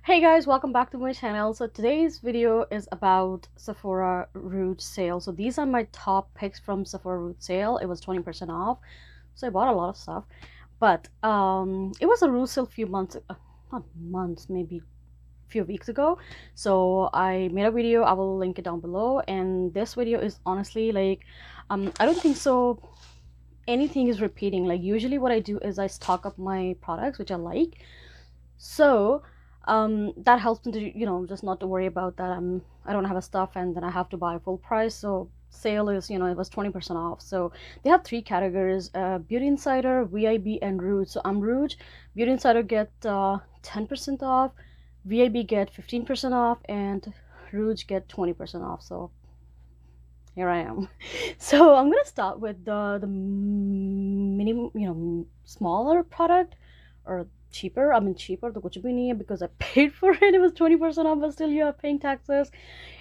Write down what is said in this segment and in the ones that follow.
Hey guys, welcome back to my channel. So today's video is about Sephora Root sale. So these are my top picks from Sephora Root sale. It was 20% off. So I bought a lot of stuff. But it was a Root sale a few months, not months, maybe few weeks ago. So I made a video. I will link it down below. And this video is honestly like I don't think so anything is repeating. Like usually what I do is I stock up my products which I like. So that helps me to just not to worry about that I don't have a stuff and then I have to buy full price. So sale is, it was 20% off. So they have three categories: Beauty Insider, VIB, and Rouge. So I'm Rouge. Beauty Insider get 10% off, VIB get 15% off, and Rouge get 20% off. So here I am. So I'm gonna start with the minimum, smaller product, or cheaper. I mean, cheaper to kuch bhi nahi hai because I paid for it. It was 20% off, but still you are paying taxes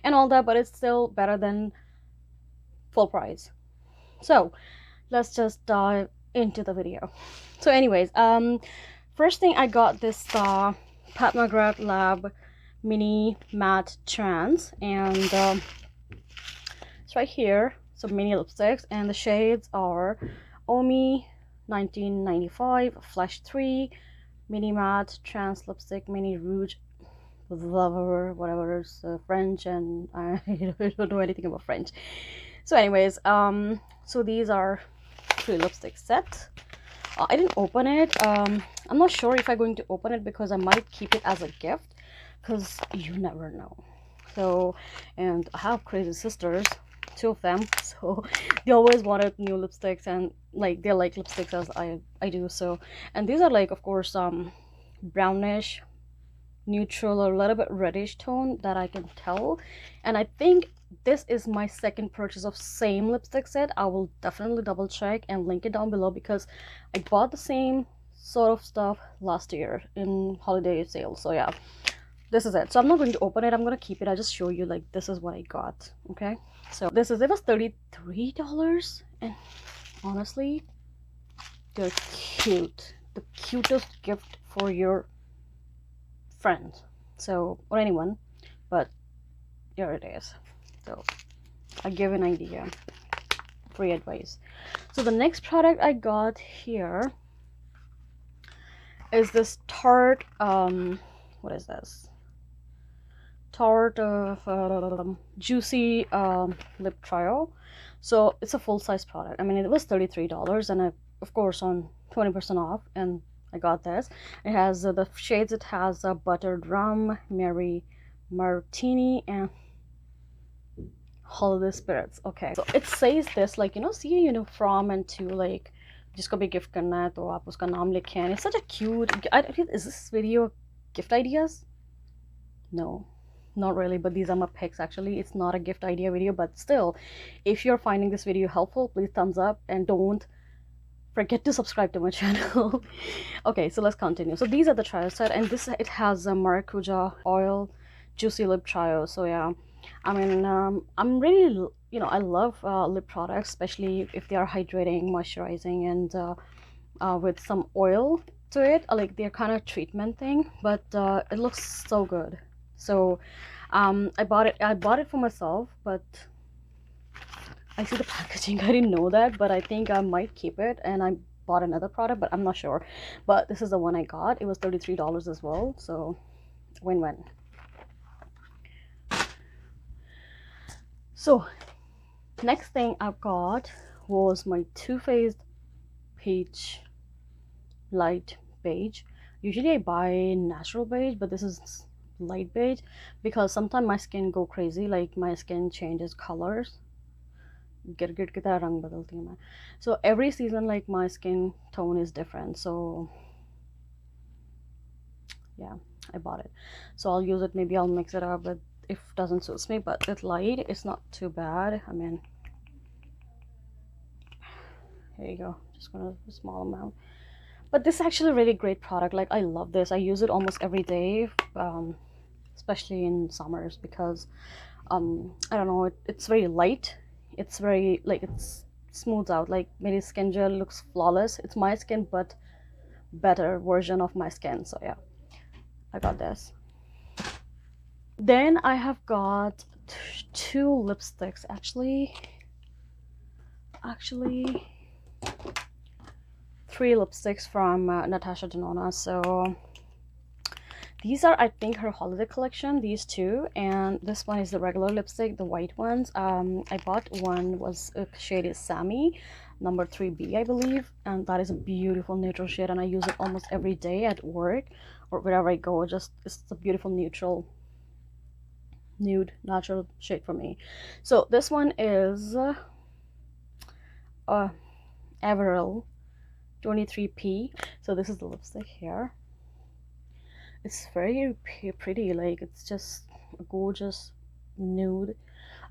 and all that, but it's still better than full price. So let's just dive into the video. So anyways, first thing I got this Pat McGrath Lab Mini Matte Trans, and it's right here. So mini lipsticks, and the shades are Omi 1995, Flash 3, Mini Matte Trans Lipstick, Mini Rouge Lover, whatever is French, and I don't know anything about French. So anyways, so these are three lipstick sets. I didn't open it. I'm not sure if I'm going to open it because I might keep it as a gift, because you never know. So, and I have crazy sisters, two of them, so they always wanted new lipsticks, and like they like lipsticks as I do. So, and these are like, of course, brownish, neutral, or a little bit reddish tone that I can tell. And I think this is my second purchase of same lipstick set. I will definitely double check and link it down below because I bought the same sort of stuff last year in holiday sale. So yeah, this is it. So I'm not going to open it, I'm going to keep it. I just show you like this is what I got. Okay, so this is, it was $33, and honestly they're cute. The cutest gift for your friend, so, or anyone, but here it is. So I give an idea, free advice. So the next product I got here is this Tarte what is this? Tarte Juicy lip trio. So it's a full-size product. I mean, it was $33, and I, of course, on 20% off, and I got this. It has the shades. It has buttered rum, Mary Martini, and holiday spirits. Okay, so it says this, like, see, from and to, like, जिसको भी gift करना है तो आप उसका नाम लिखें. And it's such a cute. Is this video gift ideas? No, not really, but these are my picks. Actually, it's not a gift idea video, but still, if you're finding this video helpful, please thumbs up, and don't forget to subscribe to my channel. Okay, so let's continue. So these are the trio set, and this, it has a maracuja oil juicy lip trio. So yeah, I mean, I'm really, I love lip products, especially if they are hydrating, moisturizing, and with some oil to it, like they're kind of treatment thing, but it looks so good. So I bought it for myself, but I see the packaging. I didn't know that, but I think I might keep it. And I bought another product, but I'm not sure. But this is the one I got. It was $33 as well, so win-win. So next thing I got was my Too Faced Peach Light Beige. Usually I buy natural beige, but this is light beige because sometimes my skin go crazy, like my skin changes colors. गिर-गिर की तरह रंग बदलती हूँ मैं. So every season, like, my skin tone is different. So yeah, I bought it. So I'll use it. Maybe I'll mix it up, but if it doesn't suit me, but it's light, it's not too bad. I mean, here you go, just gonna a small amount. But this is actually a really great product. Like, I love this. I use it almost every day, especially in summers, because I don't know, it's very light. It's very, like, it's smooths out. Like, my skin gel looks flawless. It's my skin, but better version of my skin. So yeah, I got this. Then I have got two lipsticks, actually three lipsticks from Natasha Denona. So these are, I think, her holiday collection, these two, and this one is the regular lipstick, the white ones. I bought one, was shade is Sammy number 3B, I believe, and that is a beautiful neutral shade, and I use it almost every day at work or wherever I go. Just, it's a beautiful neutral nude natural shade for me. So this one is Averil 23P. So this is the lipstick here. It's very pretty, like it's just a gorgeous nude.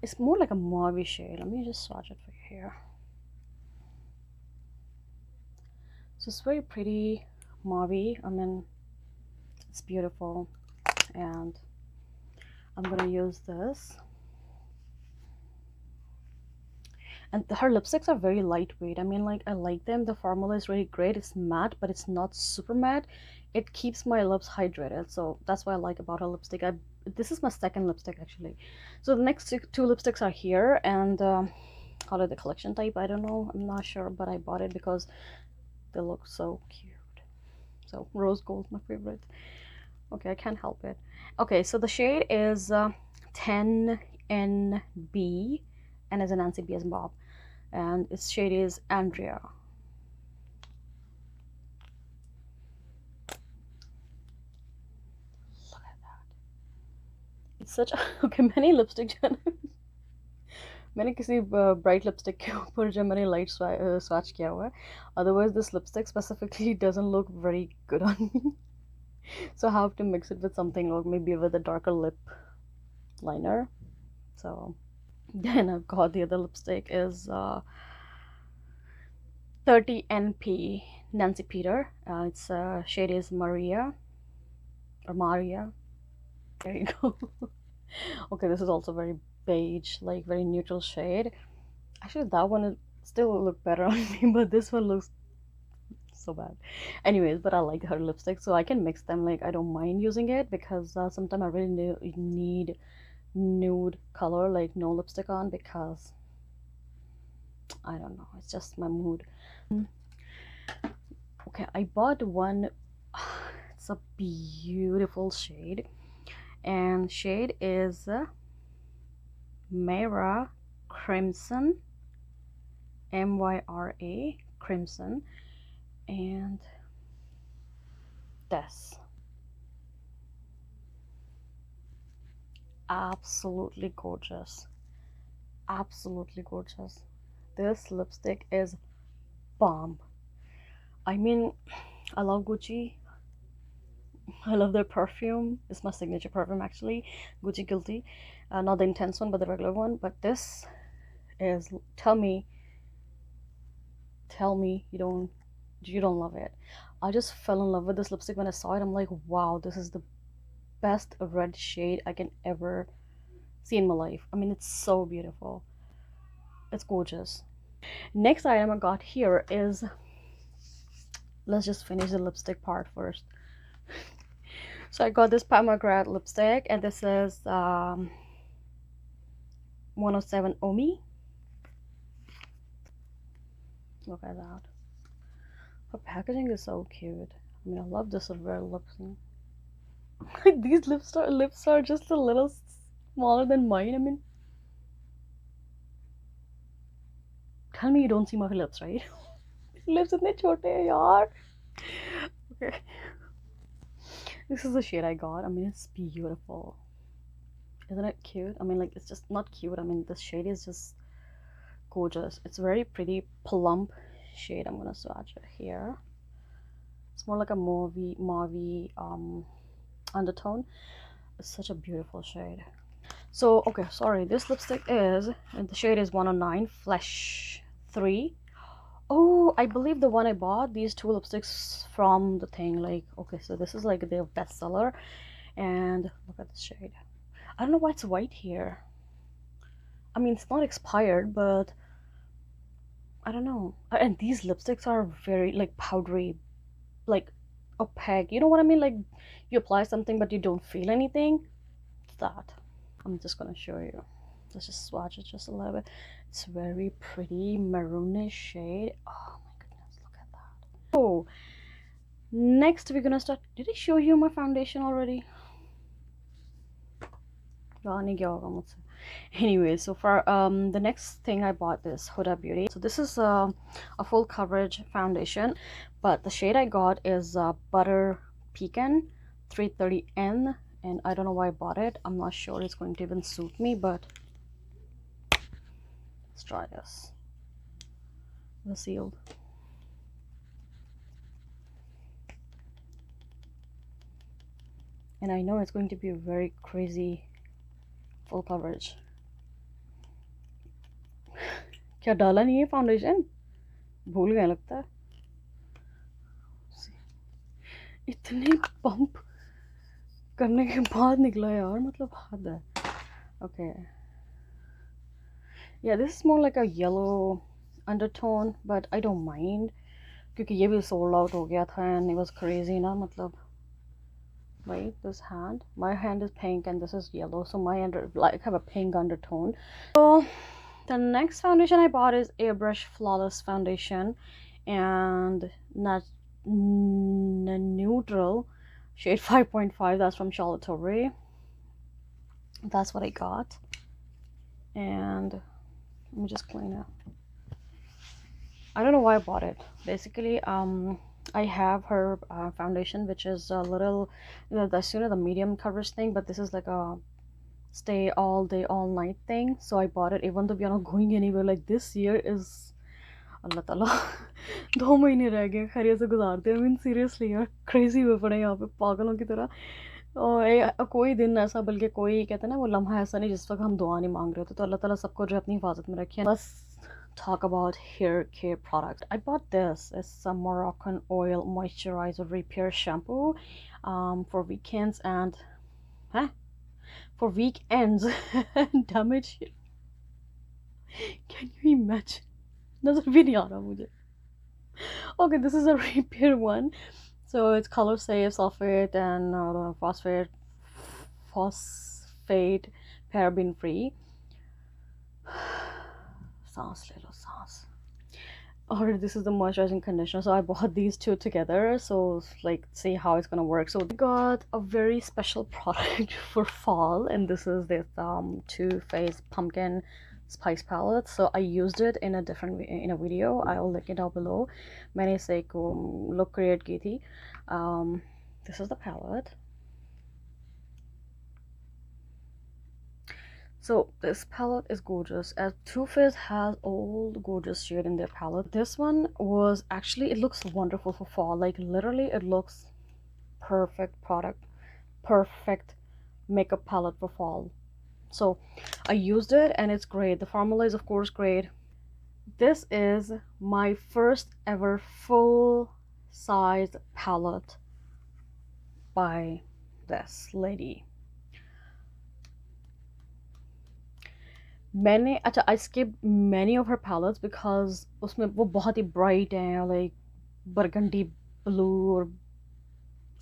It's more like a mauve shade. Let me just swatch it for you here. So it's very pretty mauve. I mean, it's beautiful, and I'm gonna use this. And her lipsticks are very lightweight. I mean, like, I like them. The formula is really great. It's matte, but it's not super matte. It keeps my lips hydrated, so that's what I like about her lipstick. This is my second lipstick, actually. So the next two lipsticks are here, and call it the collection type, I don't know, I'm not sure, but I bought it because they look so cute. So rose gold, my favorite. Okay, I can't help it. Okay, so the shade is 10NB, and as a Nancy B as Bob, and its shade is Andrea. Look at that. It's such a okay, many lipstick मैंने किसी bright lipstick के ऊपर जो मैंने light swatch किया हुआ है. Otherwise this lipstick specifically doesn't look very good on me. So I have to mix it with something, or maybe with a darker lip liner. So then I've got the other lipstick is 30NP Nancy Peter. Its shade is Maria, or Maria. There you go. Okay, this is also very beige, like very neutral shade. Actually, that one still look better on me, but this one looks so bad. Anyways, but I like her lipstick, so I can mix them. Like, I don't mind using it because sometimes I really need nude color, like no lipstick on, because I don't know, it's just my mood. Okay, I bought one. It's a beautiful shade, and shade is Myra Crimson, MYRA Crimson, and this absolutely gorgeous, absolutely gorgeous. This lipstick is bomb. I mean, I love Gucci. I love their perfume. It's my signature perfume, actually. Gucci Guilty. Not the intense one, but the regular one. But this is, tell me you don't love it. I just fell in love with this lipstick when I saw it. I'm like, wow, this is the best red shade I can ever see in my life. I mean, it's so beautiful. It's gorgeous. Next item I got here is, let's just finish the lipstick part first. So I got this McGrath lipstick, and this is 107 Omi. Look at that. Her packaging is so cute. I mean, I love the silver lips. These lips are just a little smaller than mine. I mean, tell me you don't see my lips, right? Lips इतने छोटे हैं यार. Okay. This is the shade I got. I mean, it's beautiful. Isn't it cute? I mean, like, it's just not cute. I mean, this shade is just gorgeous. It's very pretty plump shade. I'm gonna swatch it here. It's more like a mauve undertone. It's such a beautiful shade. So, okay, sorry. This lipstick is, and the shade is 109 Flesh 3. Oh, I believe the one I bought, these two lipsticks from the thing, like, okay, so this is like their bestseller, and look at the shade. I don't know why it's white here. I mean, it's not expired, but I don't know. And these lipsticks are very, like, powdery, like, opaque. You know what I mean? Like, you apply something, but you don't feel anything. that. I'm just gonna show you. Let's just swatch it just a little bit. It's very pretty maroonish shade. Oh my goodness, look at that. Oh, next we're gonna start. Did I show you my foundation already? Anyway, so for the next thing I bought is Huda Beauty. So this is a full coverage foundation, but the shade I got is Butter Pecan 330N, and I don't know why I bought it. I'm not sure it's going to even suit me, but let's try this. The sealed. And I know it's going to be a very crazy full coverage. क्या डाला नहीं है foundation? भूल गए लगता है. इतने pump करने के बाद निकला यार, मतलब हद है. Okay. Yeah, this is more like a yellow undertone, but I don't mind क्योंकि ये भी sold out हो गया था and it was crazy ना, मतलब. Wait, this hand, my hand is pink and this is yellow, so my like have a pink undertone. So the next foundation I bought is Airbrush Flawless Foundation, and neutral shade 5.5. That's from Charlotte Tilbury. That's what I got, and let me just clean it. I don't know why I bought it. Basically, I have her foundation, which is a little, the medium coverage thing, but this is like a stay all day all night thing, so I bought it even though we are not going anywhere. Like this year is Allah Ta'ala 2 महीने रह गए खैरियत से गुजारते हैं. I mean seriously यार, crazy हुए पड़े यहाँ पे पागलों की तरह. और कोई दिन ऐसा, बल्कि कोई कहते हैं ना वो लम्हा ऐसा नहीं जिस वक्त हम दुआ नहीं मांग रहे होते. तो अल्लाह ताला सबको जो अपनी हिफाजत में रखे. बस talk about hair care product. I bought this. It's a Moroccan oil moisturizer repair shampoo for weekends and for weekends. Damage. Can you imagine? Doesn't really mujhe. Okay, this is a repair one. So it's color safe, sulfate and phosphate paraben free. Or this is the moisturizing conditioner, so I bought these two together, so like see how it's gonna work. So I got a very special product for fall, and this is this Too Faced pumpkin spice palette. So I used it in a video. I'll link it down below. मैंने इसे एक look create की थी. This is the palette. So this palette is gorgeous, as Too Faced has all the gorgeous shade in their palette. This one was actually, it looks wonderful for fall. Like literally it looks perfect product, perfect makeup palette for fall. So I used it and it's great. The formula is of course great. This is my first ever full size palette by this lady. I skipped many of her palettes because उसमें वो बहुत ही bright हैं, like burgundy blue और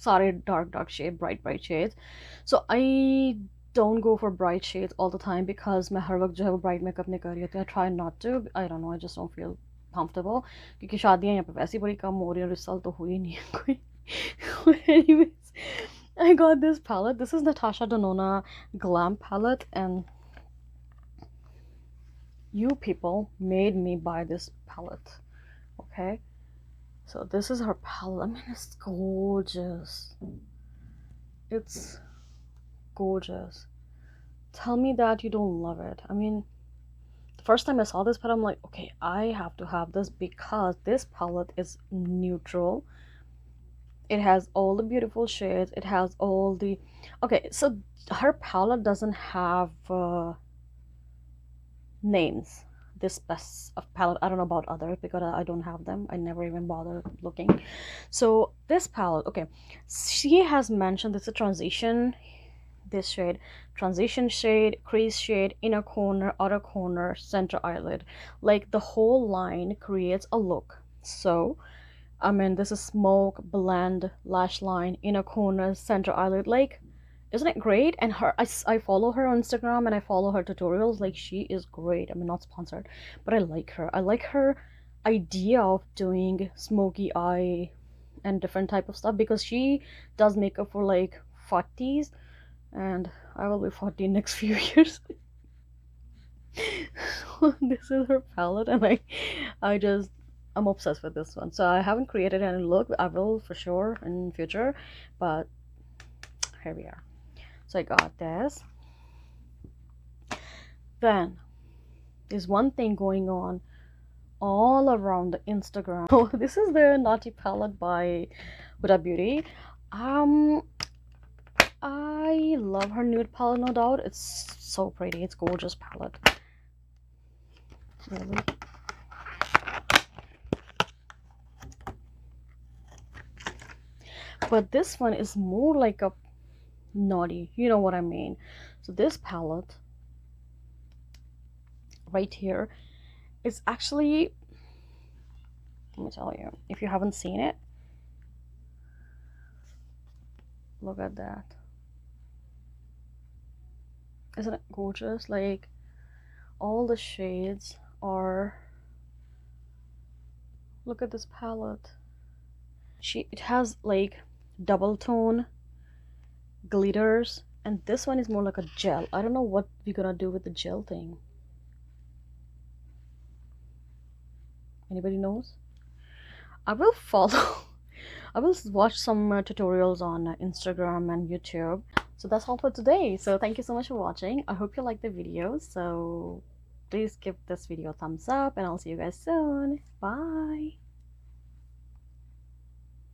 सारे dark shade, bright shades. So I don't go for bright shades all the time because मैं हर वक्त जो है वो bright makeup नहीं कर रही होती. I try not to. I don't know, I just don't feel comfortable क्योंकि शादियाँ यहाँ पे वैसे बड़ी कम हो रही हैं, रिजल्ट तो हुई नहीं है कोई. Anyways, I got this palette. This is Natasha Denona Glam palette, and you people made me buy this palette. Okay, so this is her palette. I mean, it's gorgeous. It's gorgeous. Tell me that you don't love it. I mean, the first time I saw this palette, I'm like, okay, I have to have this because this palette is neutral. It has all the beautiful shades. It has all the, okay, so her palette doesn't have names. This best of palette, I don't know about others because I don't have them. I never even bother looking. So this palette, okay, she has mentioned this is a transition, this shade, transition shade, crease shade, inner corner, outer corner, center eyelid. Like the whole line creates a look. So I mean, this is smoke, blend, lash line, inner corner, center eyelid. Like Isn't it great? And I follow her on Instagram and I follow her tutorials. Like, she is great. I mean, not sponsored, but I like her. I like her idea of doing smoky eye and different type of stuff, because she does makeup for like 40s, and I will be 40 next few years. This is her palette, and I'm obsessed with this one. So I haven't created any look. I will for sure in future, but here we are. So I got this. Then there's one thing going on all around the Instagram. Oh, this is the Naughty palette by Huda Beauty. I love her nude palette, no doubt. It's so pretty. It's gorgeous palette. Really. But this one is more like a naughty, you know what I mean. So this palette right here is actually, let me tell you, if you haven't seen it, look at that. Isn't it gorgeous? Like, all the shades are, look at this palette. It has like double tone glitters, and this one is more like a gel. I don't know what we're gonna do with the gel thing. Anybody knows? I will follow I will watch some tutorials on Instagram and YouTube. So that's all for today. So thank you so much for watching. I hope you liked the video. So please give this video a thumbs up, and I'll see you guys soon. Bye.